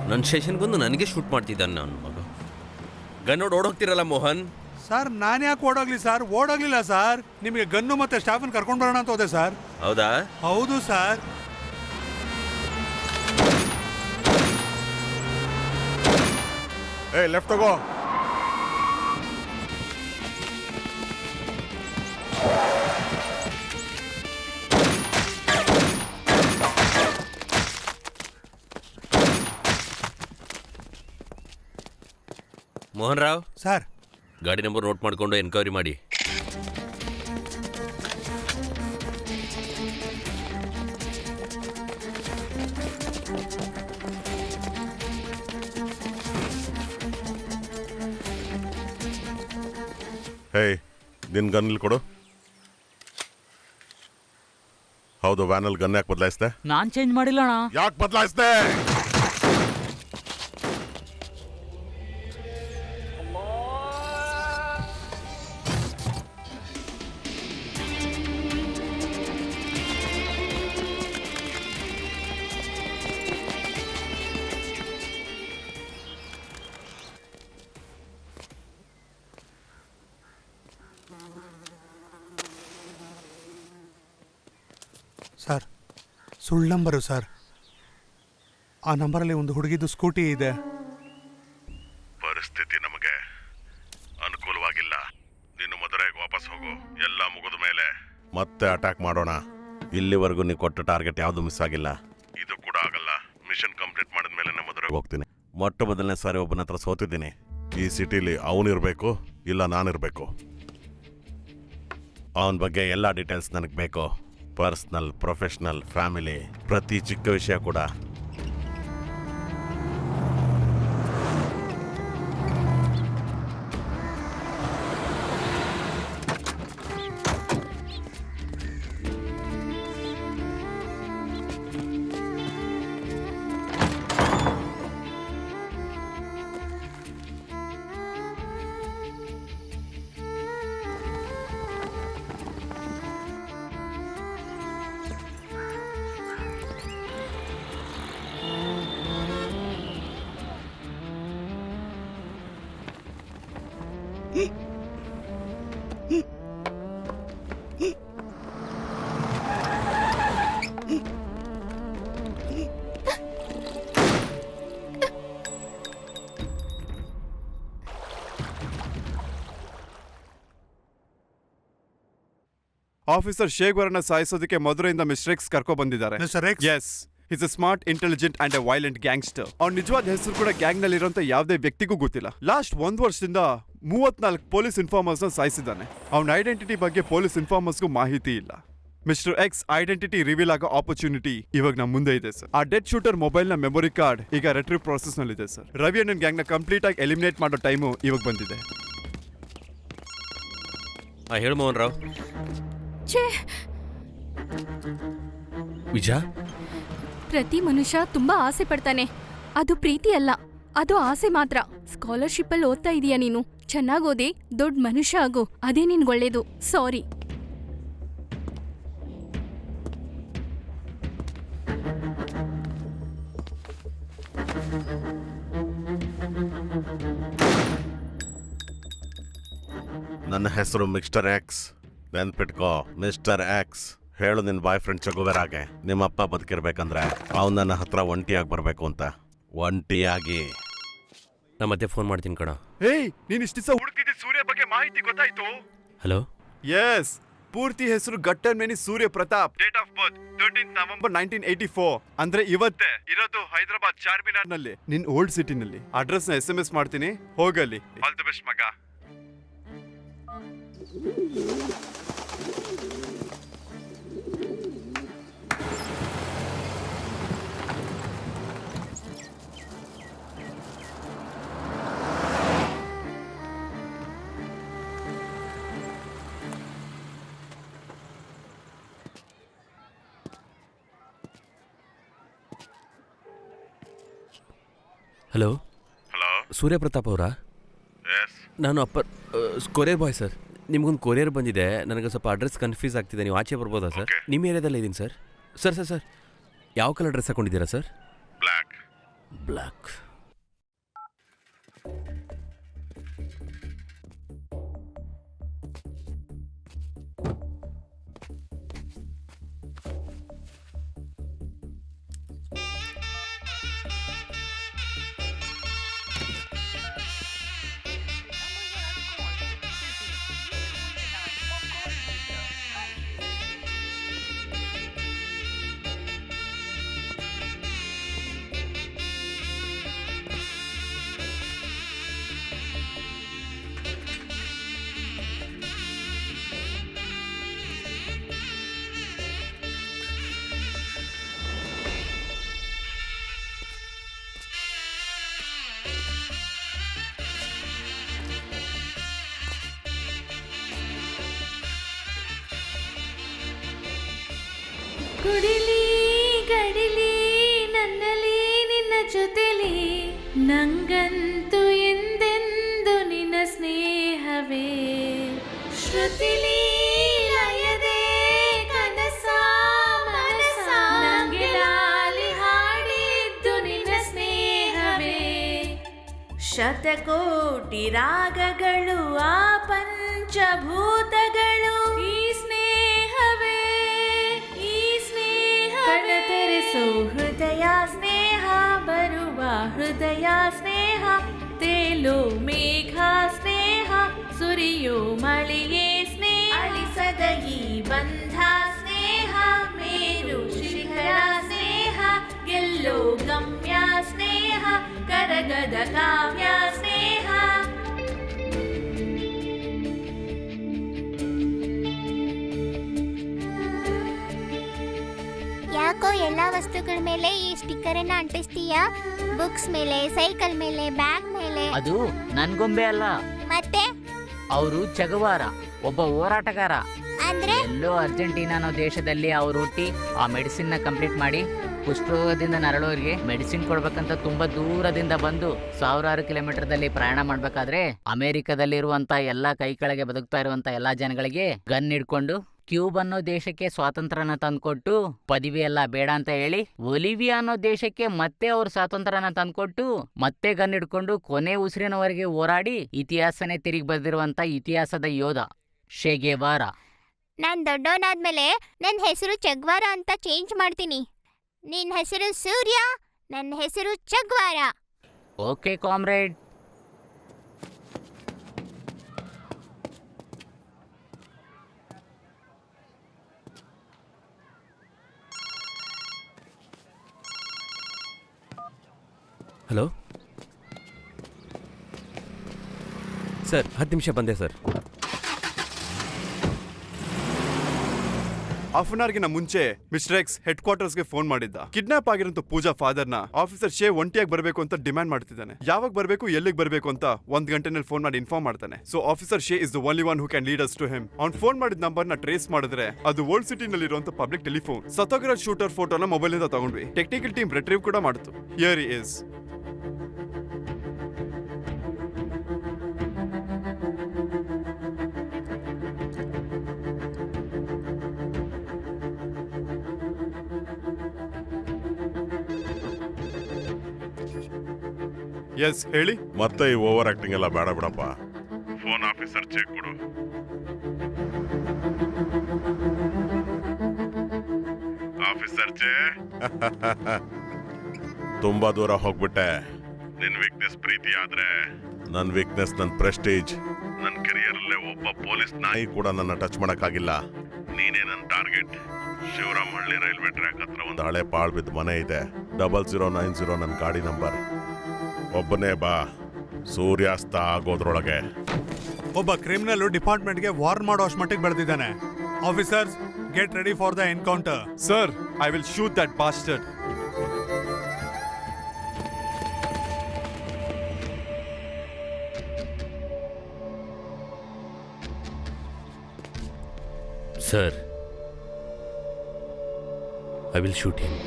ನನ್ನ ಸ್ಟೇಷನ್ಗೆ ಬಂದು ನನಗೆ ಶೂಟ್ ಮಾಡ್ತಿದ್ದಾನೆ ನನ್ನ ಮಗ. ಗನ್ನೋಡ್ ಓಡೋಗ್ತಿರಲ್ಲ ಮೋಹನ್. ಸರ್ ನಾನು ಯಾಕೆ ಓಡೋಗ್ಲಿ ಸರ್? ಓಡೋಗ್ಲಿಲ್ಲ ಸರ್. ನಿಮಗೆ ಗನ್ನು ಮತ್ತೆ ಸ್ಟಾಫನ್ ಕರ್ಕೊಂಡು ಬರೋಣ ಅಂತ ಹೋದೆ ಸರ್. ಹೌದಾ? ಹೌದು ಸರ್. ಲೆಫ್ಟ್ ತಗೋ. ಮೋಹನ್ ರಾವ್ ಸರ್, ಗಾಡಿ ನಂಬರ್ ನೋಟ್ ಮಾಡಿಕೊಂಡು ಎನ್ಕ್ವೈರಿ ಮಾಡಿ. ನಿನ್ ಗನ್ ಇಲ್ಲಿ ಕೊಡು. ಹೌದು, ವ್ಯಾನಲ್ಲಿ ಗನ್ ಯಾಕೆ ಬದಲಾಯಿಸ್ದೆ? ನಾನ್ ಚೇಂಜ್ ಮಾಡಿಲ್ಲ ಅಣ್ಣ. ಯಾಕೆ ಬದಲಾಯಿಸ್ದೆ? ಸರ್, ಸುಳ್ಳು ನಂಬರು ಸರ್. ಆ ನಂಬರಲ್ಲಿ ಒಂದು ಹುಡುಗಿದು ಸ್ಕೂಟಿ ಇದೆ. ಪರಿಸ್ಥಿತಿ ನಮಗೆ ಅನುಕೂಲವಾಗಿಲ್ಲ. ನೀನು ಮದುರೆಗೆ ವಾಪಸ್ ಹೋಗು. ಎಲ್ಲ ಮುಗಿದ ಮೇಲೆ ಮತ್ತೆ ಅಟ್ಯಾಕ್ ಮಾಡೋಣ. ಇಲ್ಲಿವರೆಗೂ ನೀವು ಕೊಟ್ಟ ಟಾರ್ಗೆಟ್ ಯಾವುದು ಮಿಸ್ ಆಗಿಲ್ಲ. ಇದು ಕೂಡ ಆಗಲ್ಲ. ಮಿಷನ್ ಕಂಪ್ಲೀಟ್ ಮಾಡಿದ್ಮೇಲೆ ನಾನು ಮದುರೆಗೆ ಹೋಗ್ತೀನಿ. ಮೊಟ್ಟ ಮೊದಲನೇ ಸಾರಿ ಒಬ್ಬನ ಹತ್ರ ಸೋತಿದ್ದೀನಿ. ಈ ಸಿಟಿಲಿ ಅವನಿರಬೇಕು, ಇಲ್ಲ ನಾನಿರಬೇಕು. ಅವನ ಬಗ್ಗೆ ಎಲ್ಲ ಡೀಟೇಲ್ಸ್ ನನಗೆ ಬೇಕು. ಪರ್ಸ್ನಲ್, ಪ್ರೊಫೆಷ್ನಲ್, ಫ್ಯಾಮಿಲಿ, ಪ್ರತಿ ಚಿಕ್ಕ ವಿಷಯ ಕೂಡ. ಆಫೀಸರ್ ಶೇಗ್ವರನ್ನ ಸಾಯಿಸೋದಕ್ಕೆ ಮಧುರೆಯಿಂದ ಮಿಸ್ಟರ್ ಎಕ್ಸ್ ಕರ್ಕೊ ಬಂದಿದ್ದಾರೆ. Mister x? Yes, is a smart, intelligent and a violent gangster. ಅವ್ನ ನಿಜವಾದ ಹೆಸರು ಕೂಡ ಗ್ಯಾಂಗ್ ನಲ್ಲಿ ಇರುವಂತ ಯಾವುದೇ ವ್ಯಕ್ತಿಗೂ ಗೊತ್ತಿಲ್ಲ. ಲಾಸ್ಟ್ 1 ವರ್ಷದಿಂದ 34 ಪೊಲೀಸ್ ಇನ್ಫಾರ್ಮರ್ಸ್ ನ ಸಾಯಿಸಿದ್ದಾನೆ. ಅವನ ಐಡೆಂಟಿಟಿ ಬಗ್ಗೆ ಪೊಲೀಸ್ ಇನ್ಫಾರ್ಮರ್ಸ್ಗೂ ಮಾಹಿತಿ ಇಲ್ಲ. ಮಿಸ್ಟರ್ ಎಕ್ಸ್ ಐಡೆಂಟಿಟಿ ರಿವೀಲ್ ಆಗೋ ಆಪರ್ಚುನಿಟಿ ಇವಾಗ ನಮ್ಮ ಮುಂದೆ ಇದೆ ಸರ್. ಆ ಡೆಡ್ ಶೂಟರ್ ಮೊಬೈಲ್ ನ ಮೆಮೊರಿ ಕಾರ್ಡ್ ಈಗ ರೆಟ್ರೀವ್ ಪ್ರೋಸೆಸ್ ನಲ್ಲಿ ಇದೆ ಸರ್. ರವಿ ಅಣ್ಣನ್ ಗ್ಯಾಂಗ್ ನ ಕಂಪ್ಲೀಟ್ ಆಗಿ ಎಲಿಮಿನೇಟ್ ಮಾಡೋ ಟೈಮು ಇವಾಗ ಬಂದಿದೆ. ಹೇಳು ಮೋಹನ್ ರಾವ್. ವಿಜಾ, ಪ್ರತಿ ಮನುಷ್ಯ ತುಂಬಾ ಆಸೆ ಪಡ್ತಾನೆ. ಅದು ಪ್ರೀತಿ ಅಲ್ಲ, ಅದು ಆಸೆ ಮಾತ್ರ. ಸ್ಕಾಲರ್ಶಿಪ್ ಅಲ್ಲಿ ಓದ್ತಾ ಇದೀಯ ನೀನು. ಚೆನ್ನಾಗ್ ಓದಿ ದೊಡ್ಡ ಮನುಷ್ಯ ಆಗು, ಅದೇ ನಿನ್ಗೆ ಒಳ್ಳೇದು. ಸಾರಿ. ನನ್ನ ಹೆಸರು ಮಿಸ್ಟರ್ ಎಕ್ಸ್. ನೆನ್ಪಿಟ್ಕೋ, ಮಿಸ್ಟರ್ ಎಕ್ಸ್. ಹೇಳು ನಿನ್ನ ಬಾಯ್ ಫ್ರೆಂಡ್ ಚಗುವೆರಾಗೆ, ನಿಮ್ಮಪ್ಪ ಬದುಕಿರ್ಬೇಕಂದ್ರೆ ಅವ್ನು ನನ್ನ ಹತ್ರ ಒಂಟಿಯಾಗಿ ಬರಬೇಕು ಅಂತ. ಒಂಟಿಯಾಗಿ. ನಾ ಮತ್ತೆ ಫೋನ್ ಮಾಡ್ತೀನಿ ಕಣ. ನೀನ್ ಇಷ್ಟ ದಿವಸ ಹುಡುಕಿದ್ದ ಸೂರ್ಯ ಬಗ್ಗೆ ಮಾಹಿತಿ ಗೊತ್ತಾಯ್ತು? ಹಲೋ. ಎಸ್, ಪೂರ್ತಿ ಹೆಸರು ಗಟ್ಟನ್ ಮೇನಿ Surya Pratap. Date of birth 13 November 1984. ಅಂದ್ರೆ ಇವತ್ತೇ ಇರೋದು ಹೈದರಾಬಾದ್ ಚಾರ್ಮಿನಾರ್ ನಲ್ಲಿ, ನಿನ್ ಓಲ್ಡ್ ಸಿಟಿ ನಲ್ಲಿ. ಅಡ್ರೆಸ್ ನ SMS ಮಾಡ್ತೀನಿ, ಹೋಗಲಿ. ಆಲ್ ದಿ ಬೆಸ್ಟ್ ಮಗ. ಹಲೋ. ಹಲೋ, ಸೂರ್ಯ ಪ್ರತಾಪ್ ಅವರಾ? ನಾನು ಕೊರಿಯರ್ ಬಾಯ್ ಸರ್. ನಿಮ್ಗೊಂದು ಕೊರಿಯರ್ ಬಂದಿದೆ. ನನಗೆ ಸ್ವಲ್ಪ ಅಡ್ರೆಸ್ ಕನ್ಫ್ಯೂಸ್ ಆಗ್ತಿದೆ. ನೀವು ಆಚೆ ಬರ್ಬೋದಾ ಸರ್? ನಿಮ್ಮ ಏರಿಯಾದಲ್ಲೇ ಇದ್ದೀನಿ ಸರ್. ಸರ್ ಯಾವ ಕಲರ್ ಡ್ರೆಸ್ ಹಾಕೊಂಡಿದ್ದೀರಾ ಸರ್? ಬ್ಲ್ಯಾಕ್. ಬ್ಲ್ಯಾಕ್. ಕುಡಿಲಿ ಗಡಿಲಿ ನನ್ನಲ್ಲಿ ನಿನ್ನ ಜೊತೆಲಿ ನಂಗಂತೂ ಎಂದೆಂದು ನಿನ್ನ ಸ್ನೇಹವೇ ಶ್ರುತಿಲಿ ಲಯದೆ ಕನಸ ಮನಸ ನಂಗೆ ಲಾಲಿ ಹಾಡಿದ್ದು ನಿನ್ನ ಸ್ನೇಹವೇ ಶತಕೋಟಿ ರಾಗಗಳು ಆ ಪಂಚಭೂತಗಳು ಈ ಸ್ನೇಹವೇ ಕಣತರಿಸೋ ಹೃದಯ ಸ್ನೇಹ ಬರುವ ಹೃದಯ ಸ್ನೇಹ ತೇಲೋ ಮೇಘ ಸ್ನೇಹ ಸುರಿಯೋ ಮಳೆಯೇ ಸ್ನೇಹ ಅಳಿಸದ ಈ ಬಂಧ ಸ್ನೇಹ ಮೇರು ಶಿಖರ ಸ್ನೇಹ ಗೆಲ್ಲೋ ಗಮ್ಯ ಸ್ನೇಹ ಕರಗದ ಕಾವ್ಯ ಸ್ನೇಹ ಯಾಕೋ ಎಲ್ಲ ವಸ್ತುಗಳ ಮೇಲೆ ಈ ಸ್ಟಿಕ್ಕರ್ ಅನ್ನ ಅಂಟಿಸ್ತೀಯಾ? ಬುಕ್ಸ್ ಮೇಲೆ, ಸೈಕಲ್ ಮೇಲೆ, ಬ್ಯಾಗ್ ಮೇಲೆ. ಅದು ನನ್ ಗೊಂಬೆ ಅಲ್ಲ, ಮತ್ತೆ ಅವರು ಚಗವಾರ, ಒಬ್ಬ ಹೋರಾಟಗಾರ. ಅಂದ್ರೆ ಎಲ್ಲೋ ಅರ್ಜೆಂಟೀನಾ ಅನ್ನೋ ದೇಶದಲ್ಲಿ ಅವ್ರು ಹುಟ್ಟಿ ಆ ಮೆಡಿಸಿನ್ ನ ಕಂಪ್ಲೀಟ್ ಮಾಡಿ ಕುಷ್ಠರೋಗದಿಂದ ನರಳೋರಿಗೆ ಮೆಡಿಸಿನ್ ಕೊಡ್ಬೇಕಂತ ತುಂಬಾ ದೂರದಿಂದ ಬಂದು ಸಾವಿರಾರು ಕಿಲೋಮೀಟರ್ದಲ್ಲಿ ಪ್ರಯಾಣ ಮಾಡ್ಬೇಕಾದ್ರೆ ಅಮೆರಿಕದಲ್ಲಿರುವಂತ ಎಲ್ಲಾ ಕೈ ಕೆಳಗೆ ಬದುಕ್ತಾ ಇರುವಂತ ಎಲ್ಲಾ ಜನಗಳಿಗೆ ಗನ್ ಹಿಡ್ಕೊಂಡು ಕ್ಯೂಬ್ ಅನ್ನೋ ದೇಶಕ್ಕೆ ಸ್ವಾತಂತ್ರ್ಯನ ತಂದ್ಕೊಟ್ಟು ಪದವಿ ಎಲ್ಲ ಬೇಡ ಅಂತ ಹೇಳಿ ಒಲಿವಿಯಾ ಅನ್ನೋ ದೇಶಕ್ಕೆ ಮತ್ತೆ ಅವ್ರ ಸ್ವಾತಂತ್ರ್ಯನ ತಂದ್ಕೊಟ್ಟು ಮತ್ತೆ ಗನ್ ಹಿಡ್ಕೊಂಡು ಕೊನೆ ಉಸಿರಿನವರೆಗೆ ಹೋರಾಡಿ ಇತಿಹಾಸನೇ ತಿರುಗಿ ಬರೆದಿರುವಂತ ಇತಿಹಾಸದ ಯೋಧ ಶೆ ಗೆವಾರ. ನಾನ್ ದೊಡ್ಡವನಾದ್ಮೇಲೆ ನನ್ನ ಹೆಸರು ಚಗ್ವಾರ ಅಂತ ಚೇಂಜ್ ಮಾಡ್ತೀನಿ. ನಿನ್ನ ಹೆಸರು ಸೂರ್ಯ, ನನ್ನ ಹೆಸರು ಚಗ್ವಾರ. Okay comrade. ಹಲೋ ಸರ್, 10 ನಿಮಿಷ ಬಂದೆ ಸರ್. ಹಾಫ್ ಅನ್ ಅವರ್ಗಿನ ಮುಂಚೆ ಮಿಸ್ಟರ್ ಎಕ್ಸ್ ಹೆಡ್ ಕ್ವಾರ್ಟರ್ಸ್ಗೆ ಫೋನ್ ಮಾಡಿದ್ದ. ಕಿಡ್ನಾಪ್ ಆಗಿರೋಂಥ ಪೂಜಾ ಫಾದರ್ನ ಆಫೀಸರ್ ಶೇ ಒಂಟಿಯಾಗಿ ಬರಬೇಕು ಅಂತ ಡಿಮ್ಯಾಂಡ್ ಮಾಡ್ತಿದ್ದಾನೆ. ಯಾವಾಗ ಬರಬೇಕು, ಎಲ್ಲಿಗೆ ಬರಬೇಕು ಅಂತ 1 ಗಂಟೆನಲ್ಲಿ ಫೋನ್ ಮಾಡಿ ಇನ್ಫಾರ್ಮ್ ಮಾಡ್ತಾನೆ. ಸೊ ಆಫೀಸರ್ ಶೇ is the only one who can lead us to him. ಅವ್ನು ಫೋನ್ ಮಾಡಿದ ನಂಬರ್ನ ಟ್ರೇಸ್ ಮಾಡಿದ್ರೆ ಅದು ಓಲ್ಡ್ ಸಿಟಿನಲ್ಲಿ ಇರುವಂತ ಪಬ್ಲಿಕ್ ಟೆಲಿಫೋನ್. ಸತ್ತೋಗಿರೋ ಶೂಟರ್ ಫೋಟೋನ ಮೊಬೈಲ್ ಇಂದ ತಗೊಂಡ್ವಿ. ಟೆಕ್ನಿಕಲ್ ಟೀಮ್ ರಿಟ್ರೀವ್ ಕೂಡ ಮಾಡಿತು. Here he is. ಎಸ್ ಹೇಳಿ. ಮತ್ತೆ ಈ ಓವರ್ ಆಕ್ಟಿಂಗ್ ಎಲ್ಲ ಬೇಡ ಬಿಡಪ್ಪ. ಫೋನ್ ಆಫೀಸರ್ ಚೆಕ್ ಕೊಡು. ಆಫೀಸರ್ ಚೇ ತುಂಬಾ ದೂರ ಹೋಗ್ಬಿಟ್ಟೆ. ನಿನ್ ವೀಕ್ನೆಸ್ ಪ್ರೀತಿ ಆದ್ರೆ ನನ್ ವೀಕ್ನೆಸ್ ನನ್ ಪ್ರೆಸ್ಟೀಜ್. ನನ್ ಕೆರಿಯರ್ ಅಲ್ಲೇ ಒಬ್ಬ ಪೊಲೀಸ್ ನಾಯಿ ಕೂಡ ನನ್ನ ಟಚ್ ಮಾಡಕ್ಕಾಗಿಲ್ಲ. ನೀನೇ ನನ್ನ ಟಾರ್ಗೆಟ್. ಶಿವರಾಮಹಳ್ಳಿ ರೈಲ್ವೆ ಟ್ರ್ಯಾಕ್ ಹತ್ರ ಒಂದು ಹಳೆ ಪಾಳ್ ಬಿದ್ದ ಮನೆ ಇದೆ. 0090 ನನ್ನ ಗಾಡಿ ನಂಬರ್. ಒಬ್ಬನೇ ಬಾ, ಸೂರ್ಯಾಸ್ತ ಆಗೋದ್ರೊಳಗೆ. ಒಬ್ಬ ಕ್ರಿಮಿನಲ್ ಡಿಪಾರ್ಟ್ಮೆಂಟ್ಗೆ ವಾರ್ನ್ ಮಾಡೋ ಅಷ್ಟು ಮಟ್ಟಿಗೆ ಬೆಳೆದಿದ್ದಾನೆ. Officers, get ready for the encounter. Sir, I will shoot that bastard. Sir, I will shoot him.